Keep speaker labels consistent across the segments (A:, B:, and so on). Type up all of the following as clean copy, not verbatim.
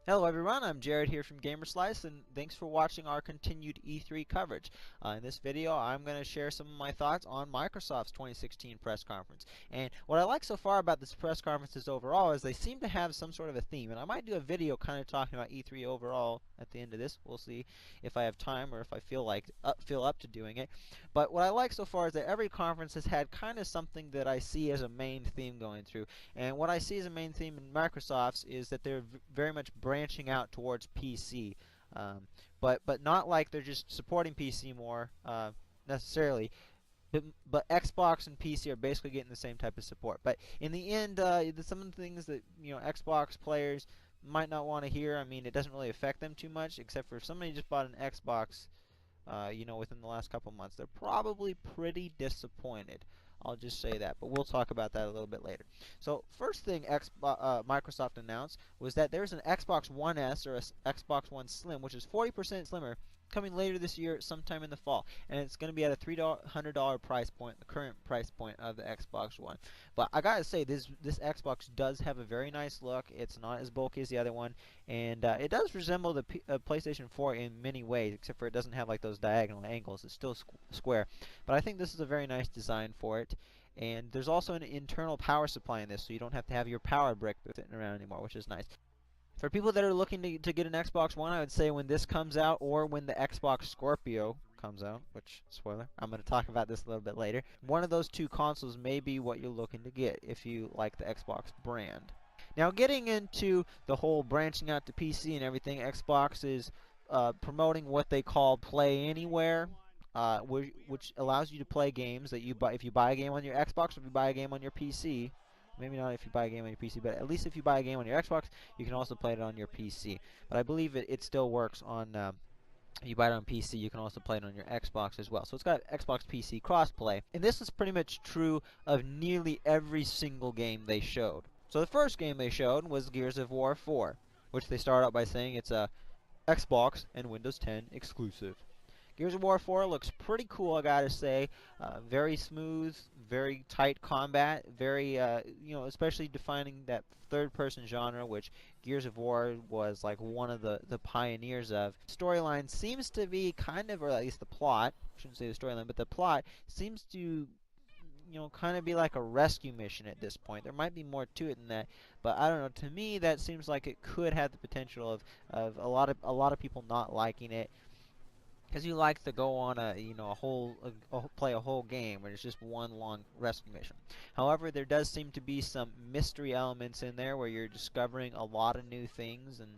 A: Hello everyone, I'm Jared here from GamerSlice, and thanks for watching our continued E3 coverage. In this video, I'm going to share some of my thoughts on Microsoft's 2016 press conference. And what I like so far about this press conferences overall is they seem to have some sort of a theme. And I might do a video kind of talking about E3 overall at the end of this. We'll see if I have time or if I feel up to doing it. But what I like so far is that every conference has had kind of something that I see as a main theme going through. And what I see as a main theme in Microsoft's is that they're very much branching out towards PC, but not like they're just supporting PC more necessarily. But Xbox and PC are basically getting the same type of support. But in the end, some of the things that Xbox players might not want to hear. I mean, it doesn't really affect them too much, except for if somebody just bought an Xbox within the last couple months. They're probably pretty disappointed. I'll just say that, but we'll talk about that a little bit later. So, first thing Microsoft announced was that there's an Xbox One S or a Xbox One Slim, which is 40% slimmer, coming later this year, sometime in the fall, and it's going to be at a $300 price point, the current price point of the Xbox One. But I gotta say, this Xbox does have a very nice look. It's not as bulky as the other one, and it does resemble the PlayStation 4 in many ways, except for it doesn't have like those diagonal angles. It's still square, but I think this is a very nice design for it. And there's also an internal power supply in this, so you don't have to have your power brick sitting around anymore, which is nice. For people that are looking to get an Xbox One, I would say when this comes out or when the Xbox Scorpio comes out, which, spoiler, I'm going to talk about this a little bit later, one of those two consoles may be what you're looking to get if you like the Xbox brand. Now, getting into the whole branching out to PC and everything, Xbox is promoting what they call Play Anywhere, which allows you to play games that you buy if you buy a game on your Xbox or if you buy a game on your PC. Maybe not if you buy a game on your PC, but at least if you buy a game on your Xbox, you can also play it on your PC. But I believe it still works on. If you buy it on PC, you can also play it on your Xbox as well. So it's got Xbox PC crossplay, and this is pretty much true of nearly every single game they showed. So the first game they showed was Gears of War 4, which they start out by saying it's a Xbox and Windows 10 exclusive. Gears of War 4 looks pretty cool, I gotta say. Very smooth, very tight combat, very, especially defining that third-person genre, which Gears of War was like one of the pioneers of. Storyline seems to be kind of, or at least the plot, I shouldn't say the storyline, but the plot seems to kind of be like a rescue mission at this point. There might be more to it than that, but I don't know. To me, that seems like it could have the potential of a lot of people not liking it, because you like to go on play a whole game where it's just one long rescue mission. However, there does seem to be some mystery elements in there where you're discovering a lot of new things, and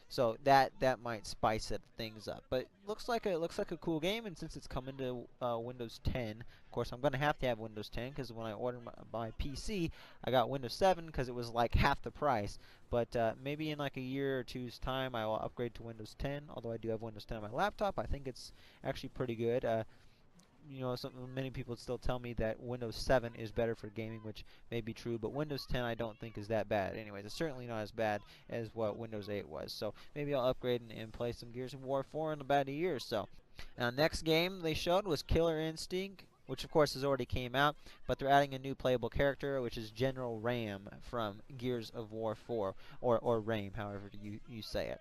A: so that might spice things up. But looks like a cool game, and since it's coming to Windows 10, of course I'm gonna have to have Windows 10 because when I ordered my PC, I got Windows 7 because it was like half the price. But maybe in like a year or two's time, I will upgrade to Windows 10. Although I do have Windows 10 on my laptop, I think it's actually pretty good. Many people still tell me that Windows 7 is better for gaming, which may be true, but Windows 10 I don't think is that bad. Anyways, it's certainly not as bad as what Windows 8 was. So maybe I'll upgrade and play some Gears of War 4 in about a year or so. Now, next game they showed was Killer Instinct, which of course has already came out, but they're adding a new playable character, which is General Ram from Gears of War 4, or Ram, however you say it.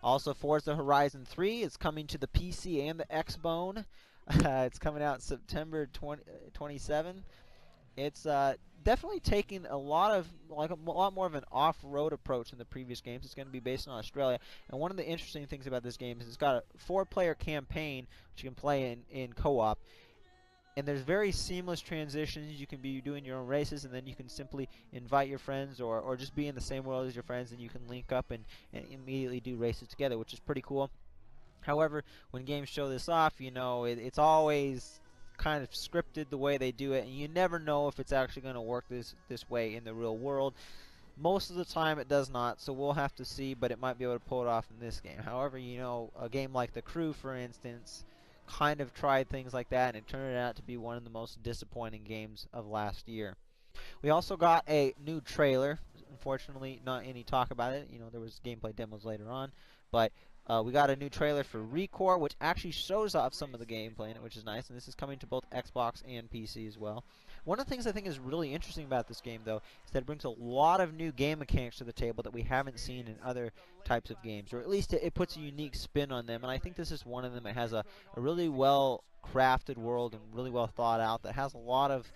A: Also, Forza Horizon 3 is coming to the PC and the Xbone. It's coming out September 27. It's definitely taking a lot more of an off-road approach than the previous games. It's going to be based in Australia, and one of the interesting things about this game is it's got a 4-player campaign which you can play in co-op, and there's very seamless transitions. You can be doing your own races, and then you can simply invite your friends or just be in the same world as your friends, and you can link up and immediately do races together, which is pretty cool. However, when games show this off, it's always kind of scripted the way they do it, and you never know if it's actually going to work this way in the real world. Most of the time it does not, so we'll have to see, but it might be able to pull it off in this game. However, a game like The Crew, for instance, kind of tried things like that, and it turned out to be one of the most disappointing games of last year. We also got a new trailer. Unfortunately, not any talk about it. There was gameplay demos later on, but we got a new trailer for ReCore, which actually shows off some of the gameplay in it, which is nice. And this is coming to both Xbox and PC as well. One of the things I think is really interesting about this game, though, is that it brings a lot of new game mechanics to the table that we haven't seen in other types of games, or at least it puts a unique spin on them. And I think this is one of them. It has a really well crafted world and really well thought out that has a lot of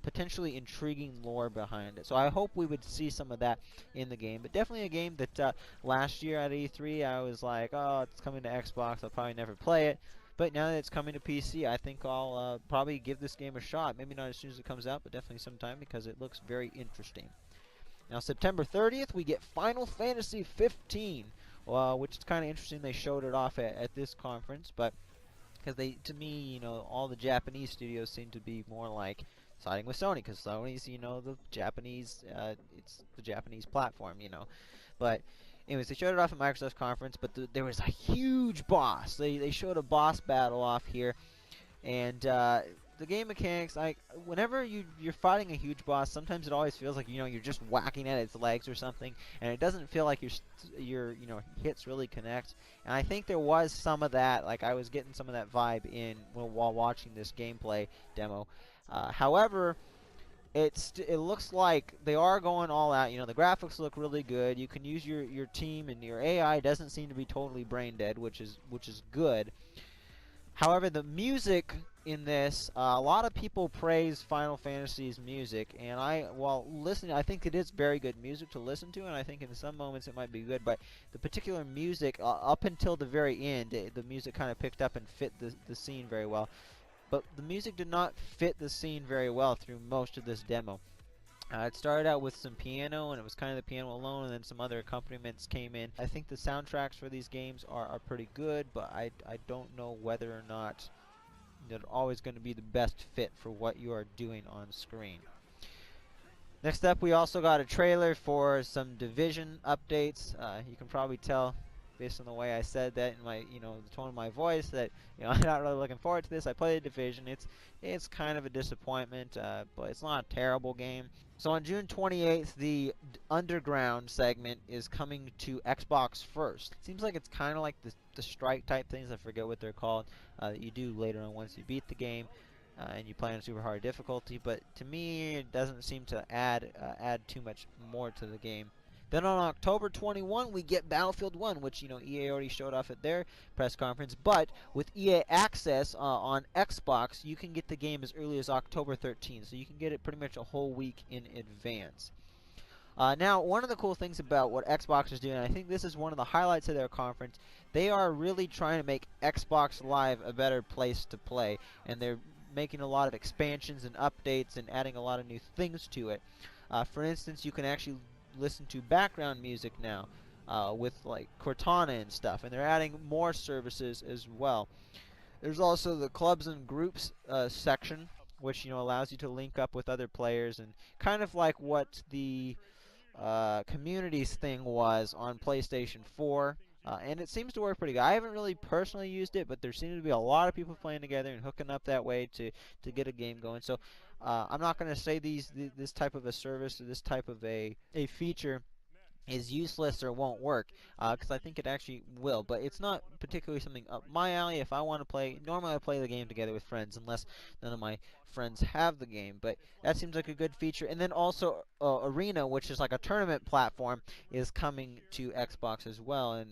A: potentially intriguing lore behind it. So I hope we would see some of that in the game. But definitely a game that last year at E3 I was like, oh, it's coming to Xbox. I'll probably never play it. But now that it's coming to PC, I think I'll probably give this game a shot. Maybe not as soon as it comes out, but definitely sometime because it looks very interesting. Now, September 30th, we get Final Fantasy 15, which is kind of interesting. They showed it off at this conference, but because to me, all the Japanese studios seem to be more like siding with Sony, because Sony's, the Japanese, it's the Japanese platform. But anyways, they showed it off at Microsoft's conference, but there was a huge boss. They showed a boss battle off here, and the game mechanics, like whenever you're fighting a huge boss, sometimes it always feels like you're just whacking at its legs or something, and it doesn't feel like your hits really connect. And I think there was some of that. Like I was getting some of that vibe while watching this gameplay demo. However, it looks like they are going all out. The graphics look really good. You can use your team, and your AI doesn't seem to be totally brain dead, which is good. However, the music in this, a lot of people praise Final Fantasy's music, and while listening, I think it is very good music to listen to, and I think in some moments it might be good, but the particular music, up until the very end, the music kind of picked up and fit the scene very well. But the music did not fit the scene very well through most of this demo. It started out with some piano, and it was kind of the piano alone, and then some other accompaniments came in. I think the soundtracks for these games are pretty good, but I don't know whether or not they're always going to be the best fit for what you are doing on screen. Next up, we also got a trailer for some Division updates. You can probably tell based on the way I said that in my, the tone of my voice that, I'm not really looking forward to this. I played Division. It's kind of a disappointment, but it's not a terrible game. So on June 28th, the Underground segment is coming to Xbox first. Seems like it's kind of like the strike type things. I forget what they're called. That you do later on once you beat the game. And you play on super hard difficulty, but to me it doesn't seem to add too much more to the game. Then on October 21, we get Battlefield 1, which EA already showed off at their press conference. But with EA Access on Xbox, you can get the game as early as October 13th, so you can get it pretty much a whole week in advance. Now, one of the cool things about what Xbox is doing, and I think this is one of the highlights of their conference, they are really trying to make Xbox Live a better place to play, and they're making a lot of expansions and updates and adding a lot of new things to it. For instance, you can actually listen to background music now with like Cortana and stuff, and they're adding more services as well. There's also the clubs and groups section, which allows you to link up with other players, and kind of like what the communities thing was on PlayStation 4. And it seems to work pretty good. I haven't really personally used it, but there seem to be a lot of people playing together and hooking up that way to get a game going. So I'm not going to say this type of a service or this type of a feature is useless or won't work, because I think it actually will, but it's not particularly something up my alley. If I want to play, normally I play the game together with friends, unless none of my friends have the game, but that seems like a good feature. And then also Arena, which is like a tournament platform, is coming to Xbox as well, and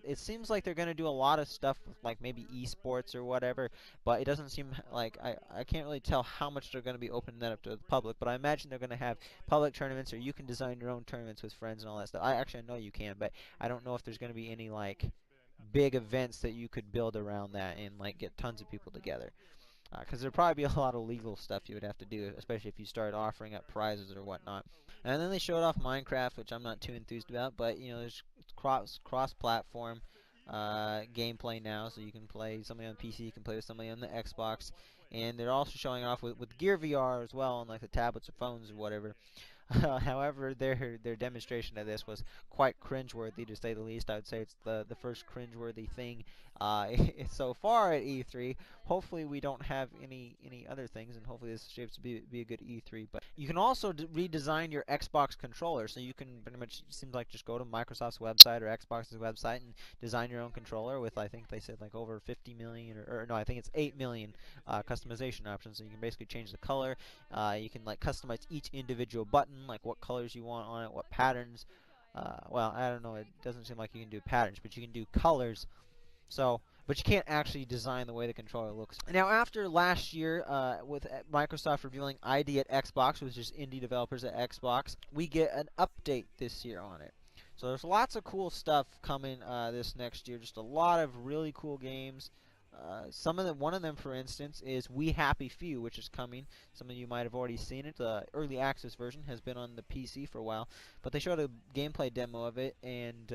A: it seems like they're going to do a lot of stuff with like maybe esports or whatever, but it doesn't seem like, I can't really tell how much they're going to be opening that up to the public, but I imagine they're going to have public tournaments, or you can design your own tournaments with friends and all that stuff. I know you can, but I don't know if there's going to be any like big events that you could build around that and like get tons of people together. Because there'd probably be a lot of legal stuff you would have to do, especially if you start offering up prizes or whatnot. And then they showed off Minecraft, which I'm not too enthused about, but there's cross-platform gameplay now, so you can play somebody on PC, you can play with somebody on the Xbox, and they're also showing off with Gear VR as well on like the tablets or phones or whatever. However, their demonstration of this was quite cringeworthy, to say the least. I would say it's the first cringeworthy thing so far at E3. Hopefully, we don't have any other things, and hopefully this shapes to be a good E3. But you can also redesign your Xbox controller, so you can pretty much, seems like, just go to Microsoft's website or Xbox's website and design your own controller with, I think they said, like over 50 million, or no, I think it's 8 million customization options. So you can basically change the color. You can like customize each individual button, like what colors you want on it, what patterns. Well, I don't know. It doesn't seem like you can do patterns, but you can do colors. So, but you can't actually design the way the controller looks. Now, after last year, with Microsoft revealing ID at Xbox, which is indie developers at Xbox, we get an update this year on it. So there's lots of cool stuff coming this next year. Just a lot of really cool games. One of them, for instance, is We Happy Few, which is coming. Some of you might have already seen it. The early access version has been on the PC for a while, but they showed a gameplay demo of it, and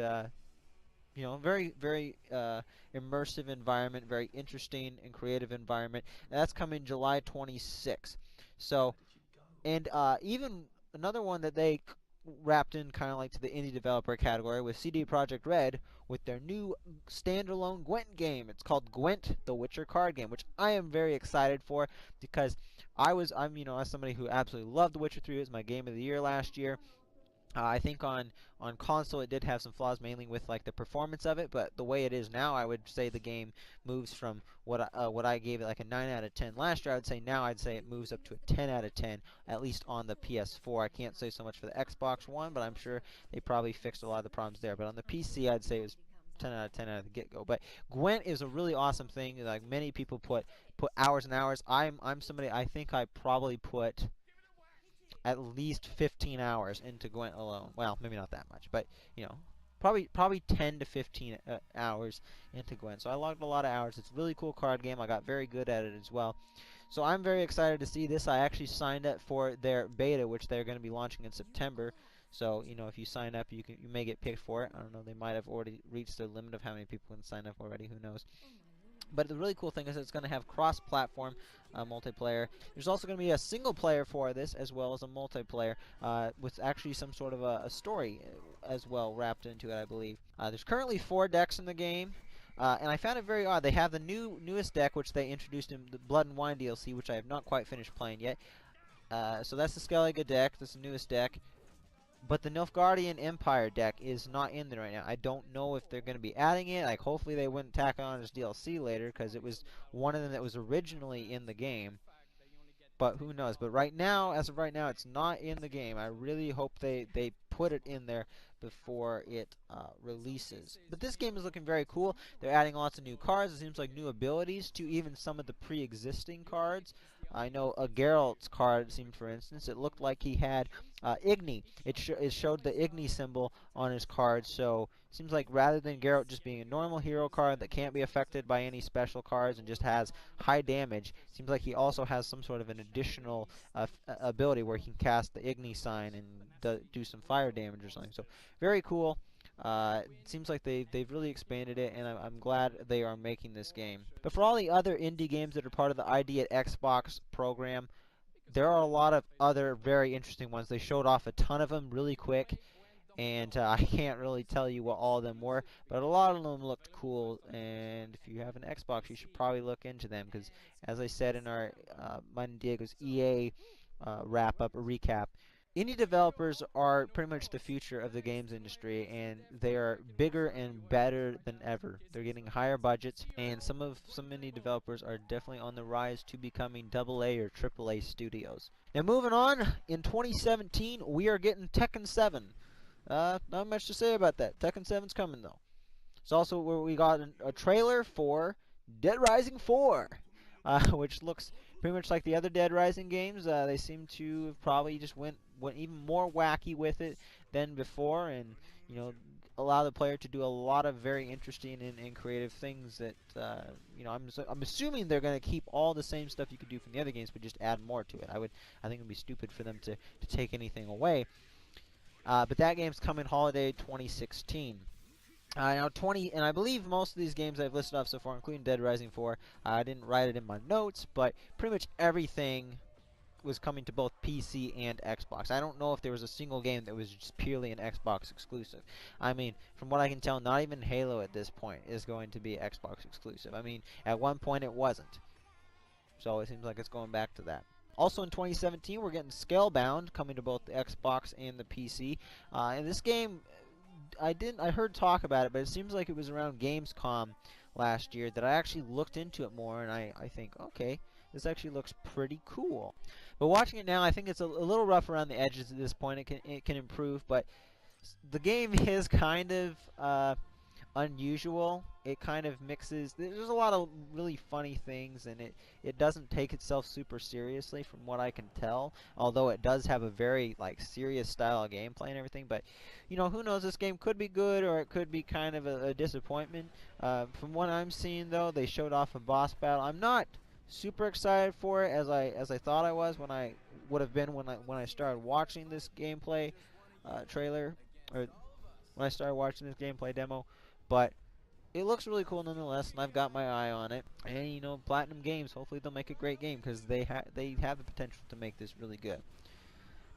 A: very immersive environment, very interesting and creative environment. And that's coming July 26th. So, and even another one that they wrapped in kind of like to the indie developer category with CD Projekt Red with their new standalone Gwent game. It's called Gwent: The Witcher card game, which I am very excited for because I'm as somebody who absolutely loved The Witcher 3. It was my game of the year last year. I think on console it did have some flaws, mainly with like the performance of it. But the way it is now, I would say the game moves from what I gave it like a 9 out of 10 last year. I'd say it moves up to a 10 out of 10, at least on the PS4. I can't say so much for the Xbox One, but I'm sure they probably fixed a lot of the problems there. But on the PC, I'd say it was 10 out of 10 out of the get-go. But Gwent is a really awesome thing. Like many people put hours and hours. I'm somebody, I think I probably put at least 15 hours into Gwent alone. Well, maybe not that much, but probably 10 to 15 hours into Gwent. So I logged a lot of hours. It's a really cool card game. I got very good at it as well. So I'm very excited to see this. I actually signed up for their beta, which they're going to be launching in September. So if you sign up, you may get picked for it. I don't know. They might have already reached their limit of how many people can sign up already. Who knows? But the really cool thing is it's going to have cross-platform multiplayer. There's also going to be a single player for this, as well as a multiplayer, with actually some sort of a story as well wrapped into it, I believe. There's currently 4 decks in the game. And I found it very odd. They have the newest deck, which they introduced in the Blood and Wine DLC, which I have not quite finished playing yet. So that's the Skellige deck. That's the newest deck. But the Nilfgaardian Empire deck is not in there right now. I don't know if they're going to be adding it. Like, hopefully they wouldn't tack it on as DLC later, because it was one of them that was originally in the game. But who knows? But right now, as of right now, it's not in the game. I really hope they put it in there before it releases. But this game is looking very cool. They're adding lots of new cards. It seems like new abilities to even some of the pre-existing cards. I know a Geralt's card, it seemed, for instance, it looked like he had Igni. It showed the Igni symbol on his card, so it seems like rather than Geralt just being a normal hero card that can't be affected by any special cards and just has high damage, it seems like he also has some sort of an additional ability where he can cast the Igni sign and do some fire damage or something. So very cool. It seems like they've really expanded it, and I'm glad they are making this game. But for all the other indie games that are part of the ID at Xbox program, there are a lot of other very interesting ones. They showed off a ton of them really quick, and I can't really tell you what all of them were, but a lot of them looked cool, and if you have an Xbox, you should probably look into them, because as I said in our mine and Diego's EA wrap-up, or recap, indie developers are pretty much the future of the games industry, and they are bigger and better than ever. They're getting higher budgets, and some indie developers are definitely on the rise to becoming AA or AAA studios. Now moving on, in 2017 we are getting Tekken 7. Not much to say about that. Tekken 7's coming though. It's also where we got a trailer for Dead Rising 4, which looks pretty much like the other Dead Rising games. They seem to have probably just went even more wacky with it than before, and allow the player to do a lot of very interesting and creative things that I'm assuming they're going to keep all the same stuff you could do from the other games, but just add more to it. I think it would be stupid for them to take anything away. But that game's coming holiday 2016. Now and I believe most of these games I've listed off so far, including Dead Rising 4, I didn't write it in my notes, but pretty much everything was coming to both PC and Xbox. I don't know if there was a single game that was just purely an Xbox exclusive. I mean, from what I can tell, not even Halo at this point is going to be Xbox exclusive. I mean, at one point it wasn't. So it seems like it's going back to that. Also in 2017, we're getting Scalebound coming to both the Xbox and the PC. And this game, I heard talk about it, but it seems like it was around Gamescom last year that I actually looked into it more, and I think, okay, this actually looks pretty cool. But watching it now, I think it's a little rough around the edges at this point. It can improve, but the game is kind of unusual. It kind of mixes. There's a lot of really funny things, and it doesn't take itself super seriously, from what I can tell. Although it does have a very like serious style of gameplay and everything. But you know, who knows? This game could be good, or it could be kind of a disappointment. From what I'm seeing, though, they showed off a boss battle. I'm not super excited for it as I thought I was when I would have been when I started watching this gameplay trailer, or when I started watching this gameplay demo. But it looks really cool nonetheless, and I've got my eye on it. And you know, Platinum Games, hopefully they'll make a great game, because they have the potential to make this really good.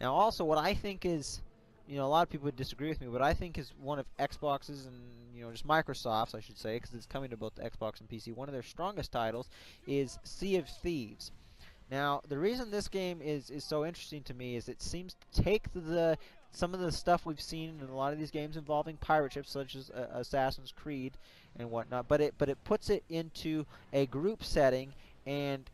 A: Now, also, what I think is, you know, a lot of people would disagree with me, but I think is one of Xbox's, and you know, just Microsoft's, I should say, because it's coming to both the Xbox and PC. One of their strongest titles is Sea of Thieves. Now, the reason this game is so interesting to me is it seems to take some of the stuff we've seen in a lot of these games involving pirate ships, such as Assassin's Creed and whatnot, but it puts it into a group setting, and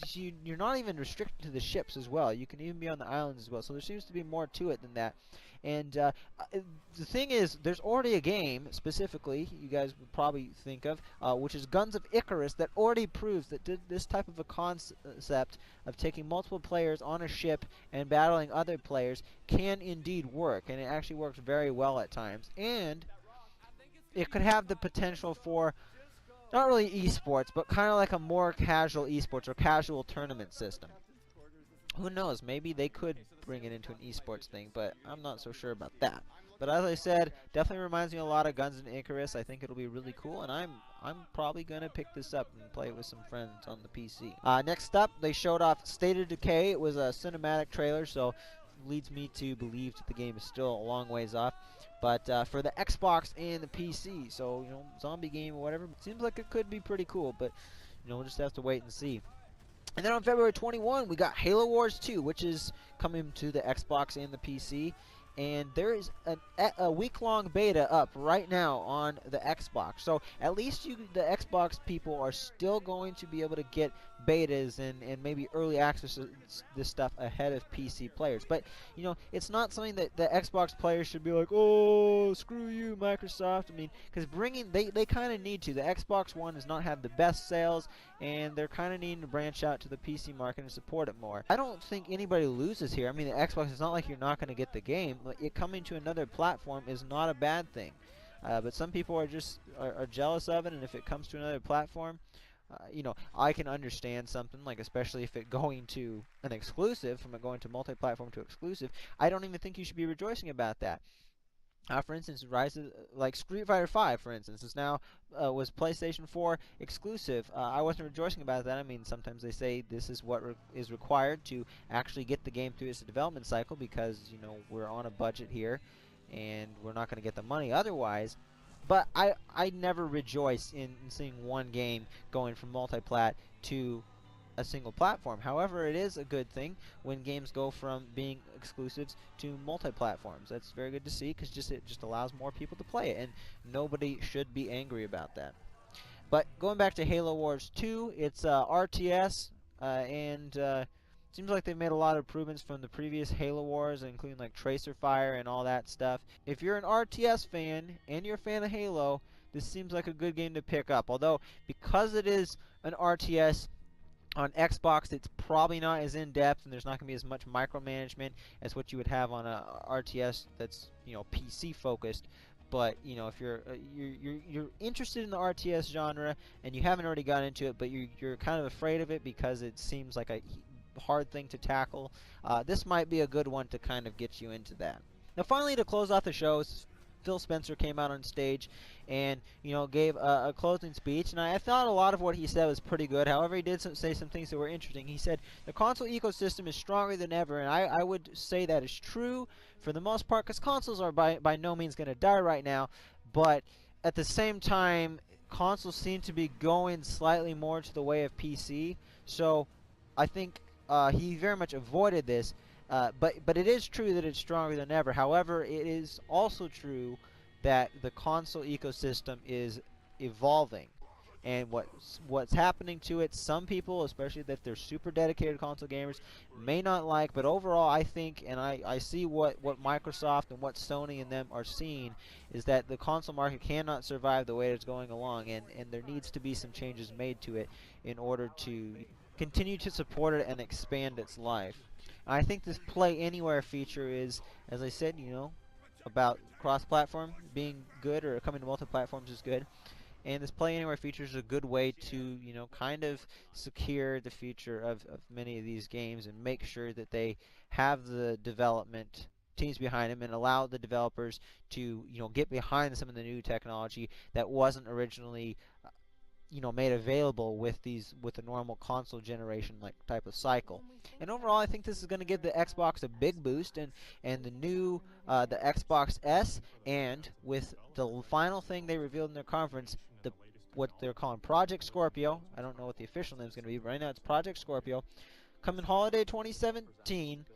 A: you're not even restricted to the ships as well. You can even be on the islands as well. So there seems to be more to it than that. And the thing is, there's already a game, specifically, you guys would probably think of, which is Guns of Icarus, that already proves that this type of a concept of taking multiple players on a ship and battling other players can indeed work. And it actually works very well at times. And it could have the potential for not really esports, but kind of like a more casual esports or casual tournament system. Who knows? Maybe they could bring it into an esports thing, but I'm not so sure about that. But as I said, definitely reminds me a lot of Guns N' Icarus. I think it'll be really cool, and I'm probably gonna pick this up and play it with some friends on the PC. Next up, they showed off State of Decay. It was a cinematic trailer, so leads me to believe that the game is still a long ways off. But for the Xbox and the PC, so you know, zombie game or whatever, it seems like it could be pretty cool. But you know, we'll just have to wait and see. And then on February 21, we got Halo Wars 2, which is coming to the Xbox and the PC. And there is a week-long beta up right now on the Xbox. So at least the Xbox people are still going to be able to get betas and maybe early access to this stuff ahead of PC players. But, you know, it's not something that the Xbox players should be like, oh, screw you, Microsoft. I mean, because they kind of need to. The Xbox One does not have the best sales, and they're kind of needing to branch out to the PC market and support it more. I don't think anybody loses here. I mean, the Xbox, it's not like you're not going to get the game. It coming to another platform is not a bad thing. But some people are just are jealous of it, and if it comes to another platform, you know, I can understand something, like especially if it going to an exclusive, from it going to multi-platform to exclusive. I don't even think you should be rejoicing about that. For instance, like Street Fighter V, for instance, is now was PlayStation 4 exclusive. I wasn't rejoicing about that. I mean, sometimes they say this is what is required to actually get the game through its development cycle, because you know we're on a budget here, and we're not going to get the money otherwise. But I never rejoice in seeing one game going from multi-plat to a single platform. However, it is a good thing when games go from being exclusives to multi-platforms. That's very good to see, because it just allows more people to play it, and nobody should be angry about that. But going back to Halo Wars 2, it's RTS, and seems like they've made a lot of improvements from the previous Halo Wars, including like Tracer Fire and all that stuff. If you're an RTS fan and you're a fan of Halo, this seems like a good game to pick up. Although, because it is an RTS, on Xbox, it's probably not as in-depth, and there's not going to be as much micromanagement as what you would have on a RTS that's, you know, PC-focused. But you know, if you're interested in the RTS genre and you haven't already got into it, but you're kind of afraid of it because it seems like a hard thing to tackle, this might be a good one to kind of get you into that. Now, finally, to close off the show, Phil Spencer came out on stage and gave a closing speech, and I thought a lot of what he said was pretty good. However, he did say some things that were interesting. He said the console ecosystem is stronger than ever, and I would say that is true for the most part, because consoles are by no means going to die right now, but at the same time, consoles seem to be going slightly more to the way of PC. So I think he very much avoided this. But it is true that it's stronger than ever. However, it is also true that the console ecosystem is evolving, and what's happening to it, some people, especially that they're super dedicated console gamers, may not like. But overall, I think, and I see what Microsoft and what Sony and them are seeing, is that the console market cannot survive the way it's going along, and there needs to be some changes made to it in order to continue to support it and expand its life. I think this Play Anywhere feature is, as I said, about cross-platform being good, or coming to multi-platforms is good. And this Play Anywhere feature is a good way to, kind of secure the future of many of these games and make sure that they have the development teams behind them and allow the developers to, get behind some of the new technology that wasn't originally made available with the normal console generation type of cycle. And overall, I think this is going to give the Xbox a big boost, and the new the Xbox S, and with the final thing they revealed in their conference, what they're calling Project Scorpio. I don't know what the official name is going to be, but right now it's Project Scorpio. Coming holiday 2017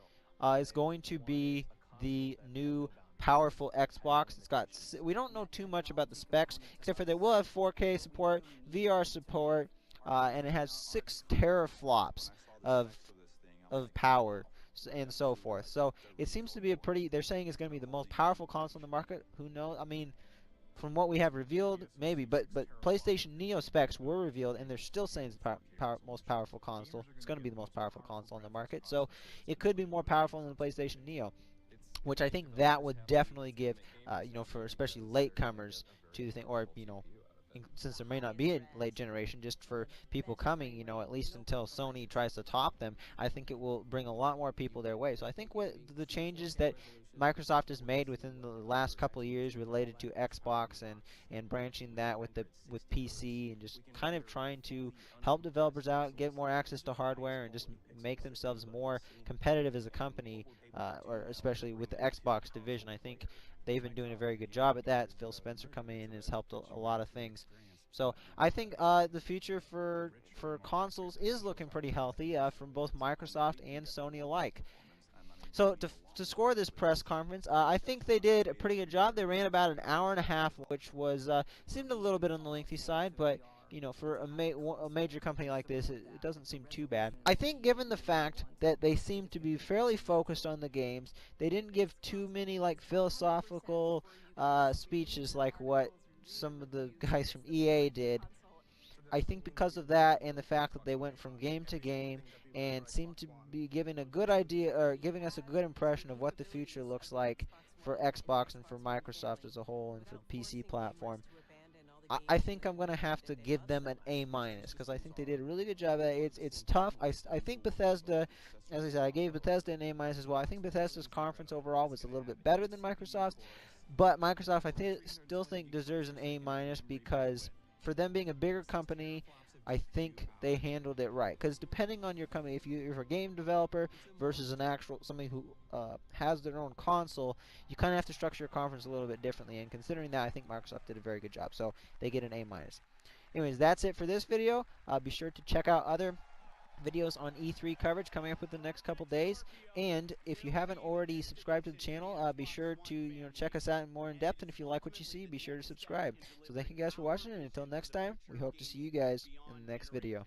A: is going to be the new powerful Xbox. It's got, we don't know too much about the specs, except for that we'll have 4K support, VR support, and it has 6 teraflops of power and so forth. So it seems to be a pretty, they're saying it's going to be the most powerful console in the market. Who knows? I mean, from what we have revealed, maybe, but PlayStation Neo specs were revealed, and they're still saying it's the most powerful console. It's going to be the most powerful console in the market, so it could be more powerful than the PlayStation Neo, which I think that would definitely give, for especially latecomers to the thing, or since there may not be a late generation, just for people coming, at least until Sony tries to top them, I think it will bring a lot more people their way. So I think what the changes that Microsoft has made within the last couple of years related to Xbox and branching that with PC, and just kind of trying to help developers out, get more access to hardware, and just make themselves more competitive as a company, or especially with the Xbox division. I think they've been doing a very good job at that. Phil Spencer coming in has helped a lot of things. So I think the future for consoles is looking pretty healthy from both Microsoft and Sony alike. So to score this press conference, I think they did a pretty good job. They ran about an hour and a half, which was seemed a little bit on the lengthy side, but for a major company like this, it doesn't seem too bad. I think given the fact that they seem to be fairly focused on the games, they didn't give too many philosophical speeches like what some of the guys from EA did. I think because of that, and the fact that they went from game to game and seemed to be giving a good idea, or giving us a good impression of what the future looks like for Xbox and for Microsoft as a whole, and for the PC platform, I think I'm going to have to give them an A-, because I think they did a really good job at it. It's tough. I think Bethesda, as I said, I gave Bethesda an A- as well. I think Bethesda's conference overall was a little bit better than Microsoft's, but Microsoft still think deserves an A- because for them being a bigger company, I think they handled it right. Because depending on your company, if you're a game developer versus somebody who has their own console, you kind of have to structure your conference a little bit differently. And considering that, I think Microsoft did a very good job. So they get an A-. Anyways, that's it for this video. Be sure to check out other videos on E3 coverage coming up within the next couple days, and if you haven't already subscribed to the channel, be sure to check us out more in depth, and if you like what you see, be sure to subscribe. So thank you guys for watching, and until next time, we hope to see you guys in the next video.